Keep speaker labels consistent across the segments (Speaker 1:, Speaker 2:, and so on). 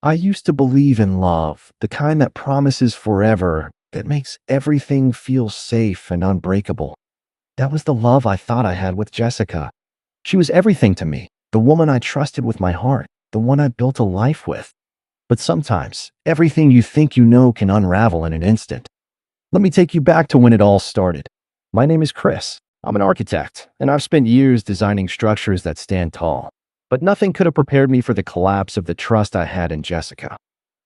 Speaker 1: I used to believe in love, the kind that promises forever, that makes everything feel safe and unbreakable. That was the love I thought I had with Jessica. She was everything to me, the woman I trusted with my heart, the one I built a life with. But sometimes, everything you think you know can unravel in an instant. Let me take you back to when it all started. My name is Chris. I'm an architect, and I've spent years designing structures that stand tall. But nothing could have prepared me for the collapse of the trust I had in Jessica.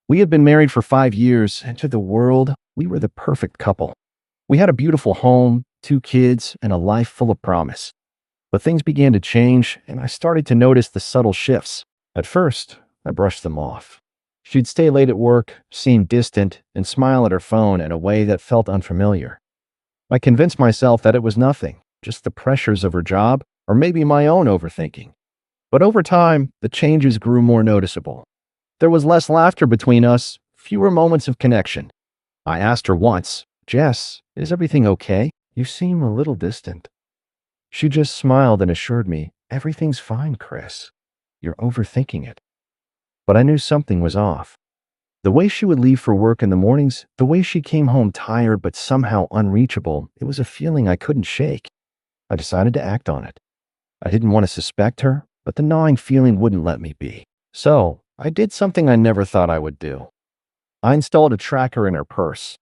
Speaker 1: We had been married for 5 years, and to the world, we were the perfect couple. We had a beautiful home, 2 kids, and a life full of promise. But things began to change, and I started to notice the subtle shifts. At first, I brushed them off. She'd stay late at work, seem distant, and smile at her phone in a way that felt unfamiliar. I convinced myself that it was nothing, just the pressures of her job, or maybe my own overthinking. But over time, the changes grew more noticeable. There was less laughter between us, fewer moments of connection. I asked her once, "Jess, is everything okay? You seem a little distant." She just smiled and assured me, "Everything's fine, Chris. You're overthinking it." But I knew something was off. The way she would leave for work in the mornings, the way she came home tired but somehow unreachable, it was a feeling I couldn't shake. I decided to act on it. I didn't want to suspect her, but the gnawing feeling wouldn't let me be. So, I did something I never thought I would do. I installed a tracker in her purse.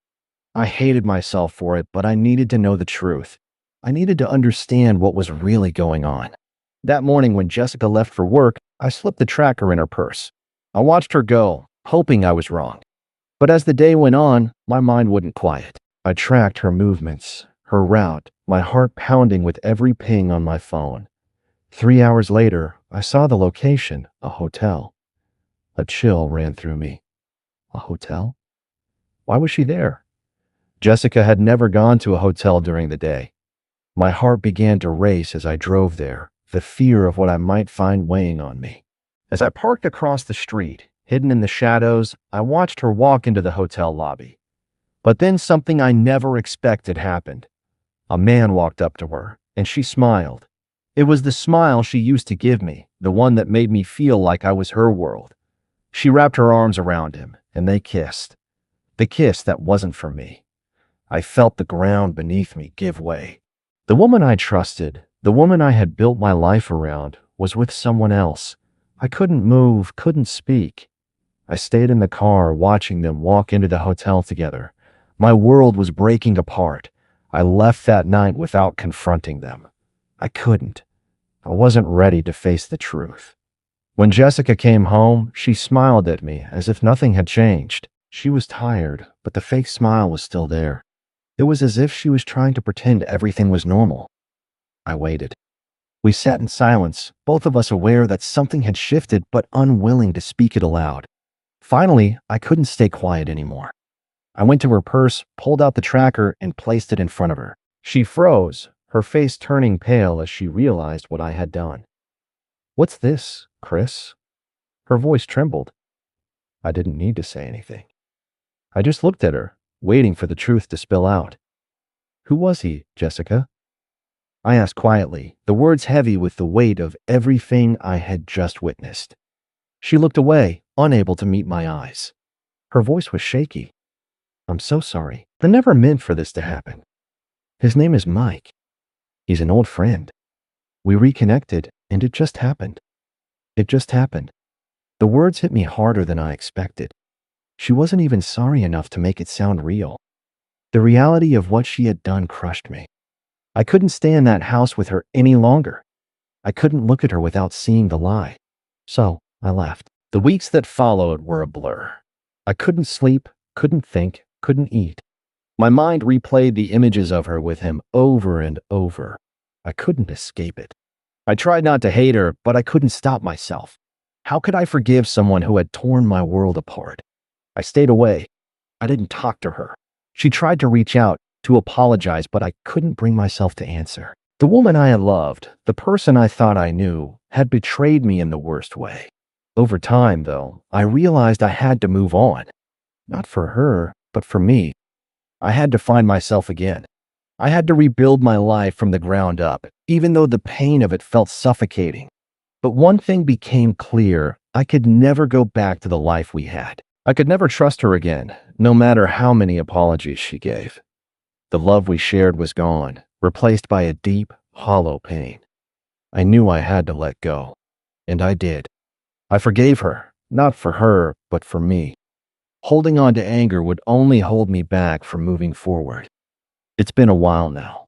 Speaker 1: I hated myself for it, but I needed to know the truth. I needed to understand what was really going on. That morning when Jessica left for work, I slipped the tracker in her purse. I watched her go, hoping I was wrong. But as the day went on, my mind wouldn't quiet. I tracked her movements, her route, my heart pounding with every ping on my phone. 3 hours later, I saw the location, a hotel. A chill ran through me. A hotel? Why was she there? Jessica had never gone to a hotel during the day. My heart began to race as I drove there, the fear of what I might find weighing on me. As I parked across the street, hidden in the shadows, I watched her walk into the hotel lobby. But then something I never expected happened. A man walked up to her, and she smiled. It was the smile she used to give me, the one that made me feel like I was her world. She wrapped her arms around him, and they kissed. The kiss that wasn't for me. I felt the ground beneath me give way. The woman I trusted, the woman I had built my life around, was with someone else. I couldn't move, couldn't speak. I stayed in the car watching them walk into the hotel together. My world was breaking apart. I left that night without confronting them. I couldn't. I wasn't ready to face the truth. When Jessica came home, she smiled at me as if nothing had changed. She was tired, but the fake smile was still there. It was as if she was trying to pretend everything was normal. I waited. We sat in silence, both of us aware that something had shifted but unwilling to speak it aloud. Finally, I couldn't stay quiet anymore. I went to her purse, pulled out the tracker, and placed it in front of her. She froze, her face turning pale as she realized what I had done. "What's this, Chris?" Her voice trembled. I didn't need to say anything. I just looked at her, waiting for the truth to spill out. "Who was he, Jessica?" I asked quietly, the words heavy with the weight of everything I had just witnessed. She looked away, unable to meet my eyes. Her voice was shaky. "I'm so sorry. I never meant for this to happen. His name is Mike. He's an old friend. We reconnected, and it just happened. It just happened." The words hit me harder than I expected. She wasn't even sorry enough to make it sound real. The reality of what she had done crushed me. I couldn't stay in that house with her any longer. I couldn't look at her without seeing the lie. So I left. The weeks that followed were a blur. I couldn't sleep, couldn't think, couldn't eat. My mind replayed the images of her with him over and over. I couldn't escape it. I tried not to hate her, but I couldn't stop myself. How could I forgive someone who had torn my world apart? I stayed away. I didn't talk to her. She tried to reach out, to apologize, but I couldn't bring myself to answer. The woman I had loved, the person I thought I knew, had betrayed me in the worst way. Over time, though, I realized I had to move on. Not for her, but for me. I had to find myself again. I had to rebuild my life from the ground up, even though the pain of it felt suffocating. But one thing became clear: I could never go back to the life we had. I could never trust her again, no matter how many apologies she gave. The love we shared was gone, replaced by a deep, hollow pain. I knew I had to let go, and I did. I forgave her, not for her, but for me. Holding on to anger would only hold me back from moving forward. It's been a while now.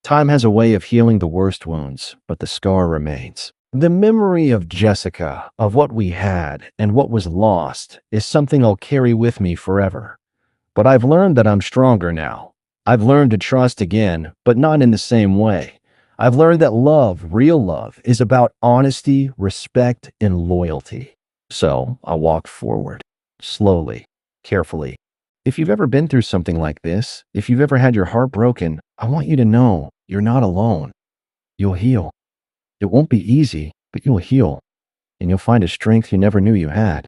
Speaker 1: Time has a way of healing the worst wounds, but the scar remains. The memory of Jessica, of what we had and what was lost, is something I'll carry with me forever. But I've learned that I'm stronger now. I've learned to trust again, but not in the same way. I've learned that love, real love, is about honesty, respect, and loyalty. So I walk forward, slowly, carefully. If you've ever been through something like this, if you've ever had your heart broken, I want you to know you're not alone. You'll heal. It won't be easy, but you'll heal, and you'll find a strength you never knew you had.